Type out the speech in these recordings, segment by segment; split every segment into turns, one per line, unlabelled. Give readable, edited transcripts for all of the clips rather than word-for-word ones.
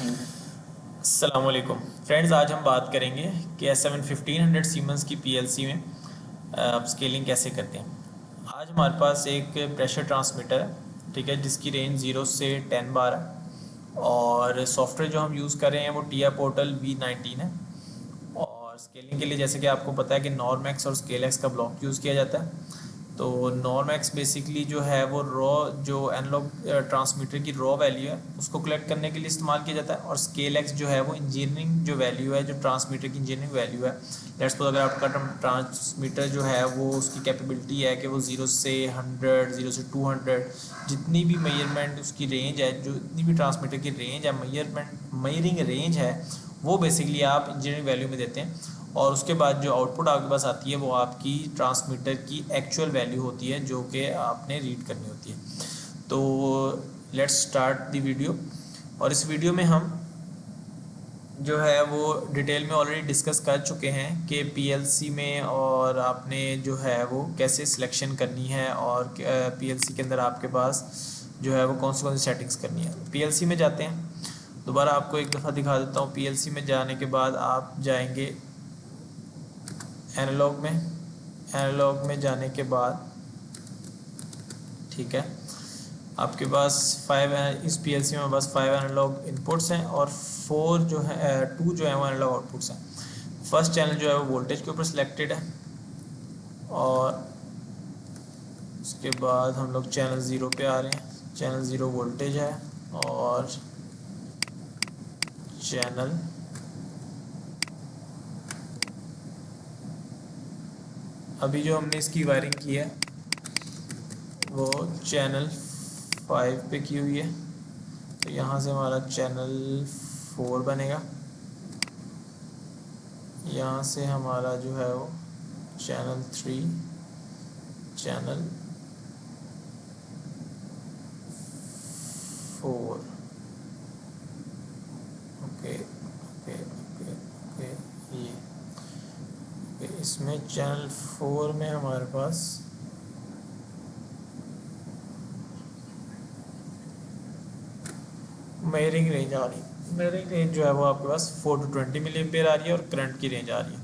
अस्सलामुअलैकुम फ्रेंड्स, आज हम बात करेंगे कि S7 1500 सीमेंस की पीएलसी में स्केलिंग कैसे करते हैं। आज हमारे पास एक प्रेशर ट्रांसमीटर है, ठीक है, जिसकी रेंज 0 से 10 बार है और सॉफ्टवेयर जो हम यूज़ कर रहे हैं वो टिया पोर्टल V19 है। और स्केलिंग के लिए जैसे कि आपको पता है कि नॉर्मैक्स और स्केलएक्स का ब्लॉक यूज़ किया जाता है। तो नॉर्मैक्स बेसिकली जो है वो रॉ जो एनालॉग ट्रांसमीटर की रॉ वैल्यू है उसको कलेक्ट करने के लिए इस्तेमाल किया जाता है, और स्केल एक्स जो है वो इंजीनियरिंग जो वैल्यू है, जो ट्रांसमीटर की इंजीनियरिंग वैल्यू है। लेट्स सपोज अगर आपका ट्रांसमीटर जो है वो उसकी कैपेबिलिटी है कि वो 0 से 100, 0 से 200 जितनी भी मेजरमेंट उसकी रेंज है, जो इतनी भी ट्रांसमीटर की रेंज है, मेजरिंग रेंज है, वो बेसिकली आप इंजीनियरिंग वैल्यू में देते हैं। और उसके बाद जो आउटपुट आपके पास आती है वो आपकी ट्रांसमीटर की एक्चुअल वैल्यू होती है जो कि आपने रीड करनी होती है। तो लेट्स स्टार्ट द वीडियो। और इस वीडियो में हम जो है वो डिटेल में ऑलरेडी डिस्कस कर चुके हैं कि पीएलसी में और आपने जो है वो कैसे सिलेक्शन करनी है, और पीएलसी के अंदर आपके पास जो है वो कौन सी सेटिंग्स करनी है। पीएलसी में जाते हैं, दोबारा आपको एक दफ़ा दिखा देता हूँ। पीएलसी में जाने के बाद आप जाएंगे एनालॉग में। एनालॉग में जाने के बाद ठीक है, आपके पास 5 इस पीएलसी में बस 5 एनालॉग इनपुट्स हैं और 4 जो है 2 जो है वो एनालॉग आउटपुट्स हैं। फर्स्ट चैनल जो है वो वोल्टेज के ऊपर सिलेक्टेड है, और उसके बाद हम लोग चैनल 0 पे आ रहे हैं। चैनल 0 वोल्टेज है, और चैनल अभी जो हमने इसकी वायरिंग की है वो चैनल 5 पे की हुई है, तो यहाँ से हमारा चैनल 4 बनेगा। यहाँ से हमारा जो है वो channel 3, channel 4। Okay okay okay okay ये ओके, इसमें चैनल 4 में हमारे पास मेजरिंग रेंज आ रही है। मेजरिंग रेंज जो है वो आपके पास 4 to 20 मिली एम्पेयर आ रही है, और करंट की रेंज आ रही है।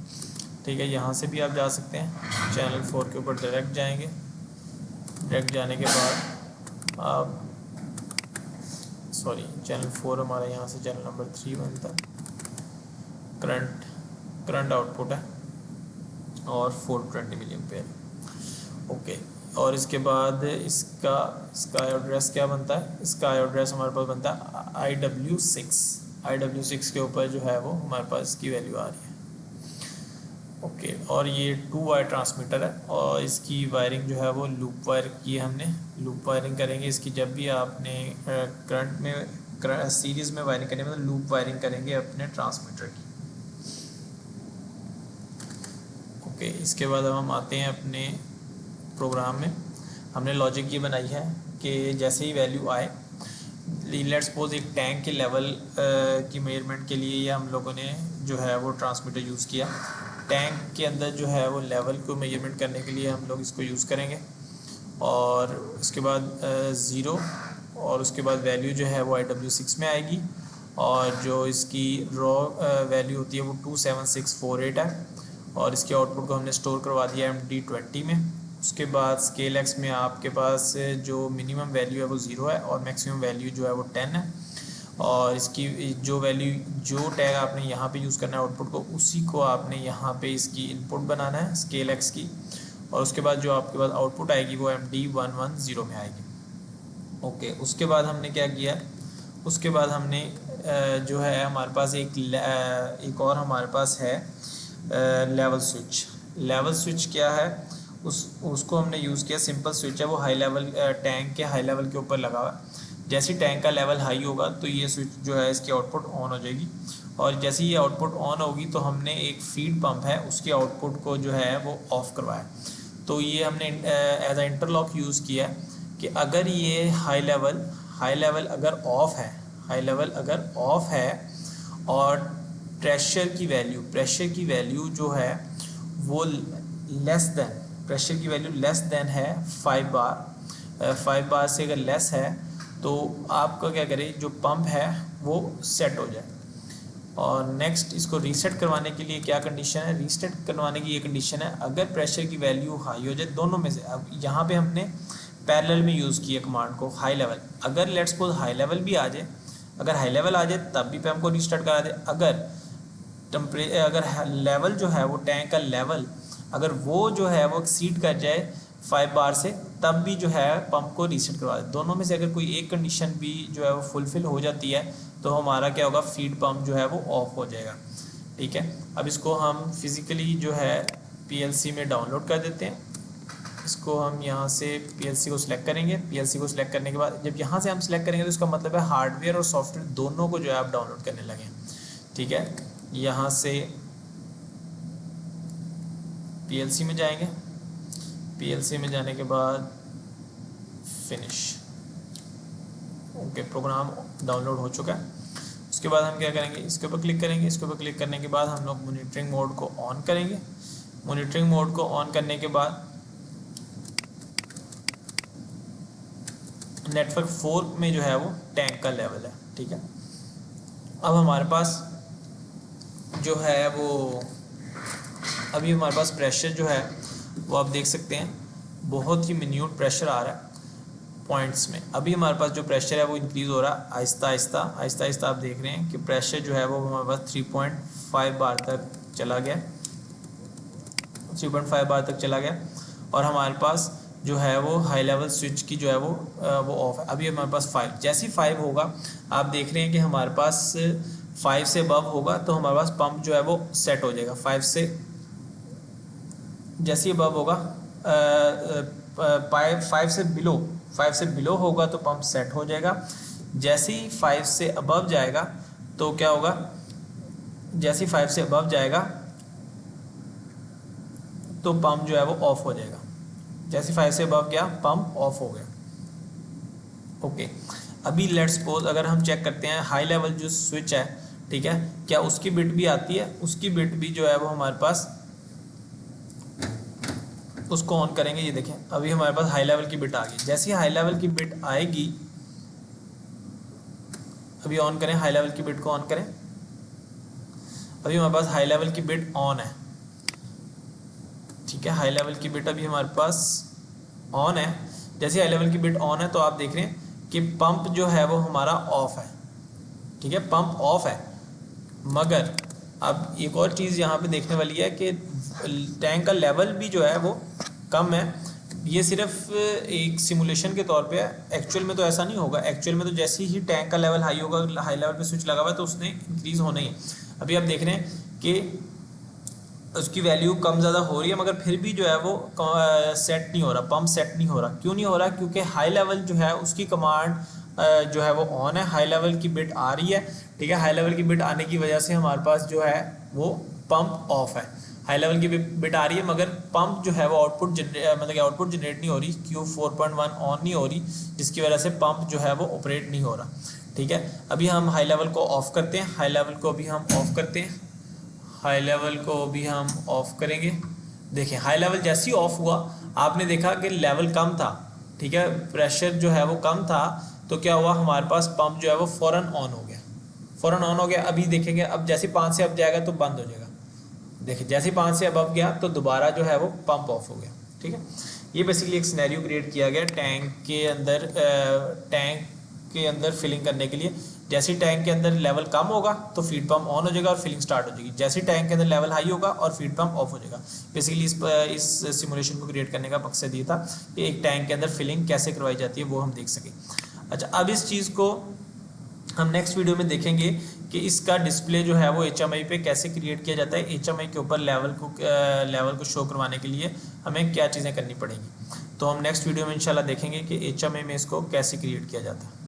ठीक है, यहाँ से भी आप जा सकते हैं। चैनल 4 के ऊपर डायरेक्ट जाएंगे। डायरेक्ट जाने के बाद आप चैनल 4 हमारा यहाँ से चैनल नंबर 3 बनता है। करंट आउटपुट है और 420 मिली एम्पेयर। ओके, और इसके बाद इसका एड्रेस क्या बनता है? इसका एड्रेस हमारे पास बनता है IW6 के ऊपर जो है वो हमारे पास इसकी वैल्यू आ रही है। ओके, और ये 2 वायर ट्रांसमीटर है, और इसकी वायरिंग जो है वो लूप वायर की है हमने। लूप वायरिंग करेंगे इसकी जब भी आपने करंट में सीरीज़ में वायरिंग करनी है, मतलब लूप वायरिंग करेंगे अपने ट्रांसमीटर की। ओके, इसके बाद अब हम आते हैं अपने प्रोग्राम में। हमने लॉजिक ये बनाई है कि जैसे ही वैल्यू आए, लेट्स सपोज एक टैंक के लेवल की मेजरमेंट के लिए ये हम लोगों ने जो है वो ट्रांसमीटर यूज़ किया। टैंक के अंदर जो है वो लेवल को मेजरमेंट करने के लिए हम लोग इसको यूज़ करेंगे, और उसके बाद 0, और उसके बाद वैल्यू जो है वो IW6 में आएगी, और जो इसकी रॉ वैल्यू होती है वो 27648 है, और इसके आउटपुट को हमने स्टोर करवा दिया MD20 में। उसके बाद स्केल एक्स में आपके पास जो मिनिमम वैल्यू है वो 0 है, और मैक्सिमम वैल्यू जो है वो 10 है, और इसकी जो वैल्यू जो टैग आपने यहाँ पे यूज़ करना है आउटपुट को, उसी को आपने यहाँ पे इसकी इनपुट बनाना है स्केल एक्स की, और उसके बाद जो आपके पास आउटपुट आएगी वो MD110 में आएगी। ओके, उसके बाद हमने क्या किया? उसके बाद हमने जो है हमारे पास एक और हमारे पास है लेवल स्विच। लेवल स्विच क्या है? उसको हमने यूज़ किया। सिंपल स्विच है वो, हाई लेवल टैंक के हाई लेवल के ऊपर लगा हुआ है। जैसे टैंक का लेवल हाई होगा तो ये स्विच जो है इसकी आउटपुट ऑन हो जाएगी, और जैसे ये आउटपुट ऑन होगी तो हमने एक फीड पंप है उसके आउटपुट को जो है वो ऑफ़ करवाया। तो ये हमने एज अ इंटरलॉक यूज़ किया कि अगर ये हाई लेवल अगर ऑफ है, हाई लेवल अगर ऑफ है, और प्रेशर की वैल्यू जो है वो प्रेशर की वैल्यू लेस देन है 5 बार, 5 बार से अगर लेस है तो आपका क्या करें, जो पंप है वो सेट हो जाए। और नेक्स्ट इसको रीसेट करवाने के लिए क्या कंडीशन है, रीसेट करवाने की ये कंडीशन है अगर प्रेशर की वैल्यू हाई हो जाए दोनों में से। अब यहाँ पे हमने पैरेलल में यूज़ किया कमांड को हाई लेवल, अगर लेट्स सपोज हाई लेवल भी आ जाए, अगर हाई लेवल आ जाए तब भी पे हमको रीस्टार्ट करा दे, अगर लेवल जो है वो टैंक का लेवल अगर वो जो है वो एक्सीड कर जाए 5 बार से तब भी जो है पंप को रीसेट करवा दे। दोनों में से अगर कोई एक कंडीशन भी जो है वो फुलफिल हो जाती है तो हमारा क्या होगा, फीड पंप जो है वो ऑफ हो जाएगा। ठीक है, अब इसको हम फिज़िकली जो है पीएलसी में डाउनलोड कर देते हैं। इसको हम यहाँ से पीएलसी को सिलेक्ट करेंगे। पीएलसी को सिलेक्ट करने के बाद जब यहाँ से हम सिलेक्ट करेंगे तो इसका मतलब है हार्डवेयर और सॉफ्टवेयर दोनों को जो है आप डाउनलोड करने लगे। ठीक है, यहाँ से पीएलसी में जाएंगे, पीएलसी में जाने के बाद फिनिश। ओके, प्रोग्राम डाउनलोड हो चुका है। उसके बाद हम क्या करेंगे, इसके ऊपर क्लिक करेंगे। इसके ऊपर क्लिक करने के बाद हम लोग मॉनिटरिंग मोड को ऑन करेंगे। मॉनिटरिंग मोड को ऑन करने के बाद नेटवर्क 4 में जो है वो टैंक का लेवल है। ठीक है, अब हमारे पास जो है वो अभी हमारे पास प्रेशर जो है वो आप देख सकते हैं बहुत ही मिन्यूट प्रेशर आ रहा है पॉइंट्स में। अभी हमारे पास जो प्रेशर है वो इंक्रीज़ हो रहा है आहिस्ता आहिस्ता। आप देख रहे हैं कि प्रेशर जो है वो हमारे पास 3.5 बार तक चला गया, 3.5 बार तक चला गया। और हमारे पास जो है वो हाई लेवल स्विच की जो है वो ऑफ है। अभी हमारे पास 5, जैसे ही 5 होगा आप देख रहे हैं कि हमारे पास 5 से अबव होगा तो हमारे पास पंप जो है वो सेट हो जाएगा। 5 से जैसे ही अबव होगा 5 से बिलो होगा तो पंप सेट हो जाएगा। जैसे ही 5 से अबव जाएगा तो क्या होगा, जैसे ही 5 से अबव जाएगा तो पंप जो है वो ऑफ हो जाएगा। जैसे 5 से अबव गया पंप ऑफ हो गया। ओके, अभी लेट्स सपोज अगर हम चेक करते हैं हाई लेवल जो स्विच है, ठीक है, क्या उसकी बिट भी आती है, उसकी बिट भी जो है वो हमारे पास, उसको ऑन करेंगे। ये देखें अभी हमारे पास हाई लेवल की बिट आ गई। जैसे ही हाई लेवल की बिट आएगी, अभी ऑन करें, हाई लेवल की बिट को ऑन करें। अभी हमारे पास हाई लेवल की बिट ऑन है। ठीक है, हाई लेवल की बिट अभी हमारे पास ऑन है। जैसे हाई लेवल की बिट ऑन है तो आप देख रहे हैं कि पंप जो है वो हमारा ऑफ है। ठीक है, पंप ऑफ है। मगर अब एक और चीज़ यहाँ पे देखने वाली है कि टैंक का लेवल भी जो है वो कम है। ये सिर्फ एक सिमुलेशन के तौर पे है, एक्चुअल में तो ऐसा नहीं होगा। एक्चुअल में तो जैसे ही टैंक का लेवल हाई होगा, हाई लेवल पे स्विच लगा हुआ है तो उसने इंक्रीज होना ही है। अभी आप देख रहे हैं कि उसकी वैल्यू कम ज़्यादा हो रही है मगर फिर भी जो है वो सेट नहीं हो रहा, पंप सेट नहीं हो रहा। क्यों नहीं हो रहा? क्योंकि हाई लेवल जो है उसकी कमांड जो है वो ऑन है, हाई लेवल की बिट आ रही है। ठीक है, हाई लेवल की बिट आने की वजह से हमारे पास जो है वो पंप ऑफ है। हाई लेवल की बिट आ रही है मगर पंप जो है वो आउटपुट जनरेट नहीं हो रही, Q4.1 ऑन नहीं हो रही, जिसकी वजह से पंप जो है वो ऑपरेट नहीं हो रहा। ठीक है, अभी हम हाई लेवल को ऑफ करते हैं। हाई लेवल को अभी हम ऑफ करते हैं। हाई लेवल को भी हम ऑफ करेंगे। देखिए हाई लेवल जैसे ही ऑफ हुआ आपने देखा कि लेवल कम था। ठीक है, प्रेशर जो है वो कम था तो क्या हुआ, हमारे पास पंप जो है वो फ़ौरन ऑन हो गया, फ़ौरन ऑन हो गया। अभी देखेंगे अब जैसे 5 से अब जाएगा तो बंद हो जाएगा। देखिए जैसे 5 से अब गया तो दोबारा जो है वो पंप ऑफ हो गया। ठीक है, ये बेसिकली एक सिनेरियो क्रिएट किया गया टैंक के अंदर फिलिंग करने के लिए। जैसे टैंक के अंदर लेवल कम होगा तो फीड पंप ऑन हो जाएगा और फिलिंग स्टार्ट हो जाएगी। जैसे टैंक के अंदर लेवल हाई होगा और फीड पंप ऑफ हो जाएगा। बेसिकली इस सिमुलेशन को क्रिएट करने का मकसद ये था कि एक टैंक के अंदर फिलिंग कैसे करवाई जाती है वो हम देख सकें। अच्छा, अब इस चीज़ को हम नेक्स्ट वीडियो में देखेंगे कि इसका डिस्प्ले जो है वो HMI पे कैसे क्रिएट किया जाता है। HMI के ऊपर लेवल को शो करवाने के लिए हमें क्या चीज़ें करनी पड़ेंगी, तो हम नेक्स्ट वीडियो में इंशाल्लाह देखेंगे कि HMI में इसको कैसे क्रिएट किया जाता है।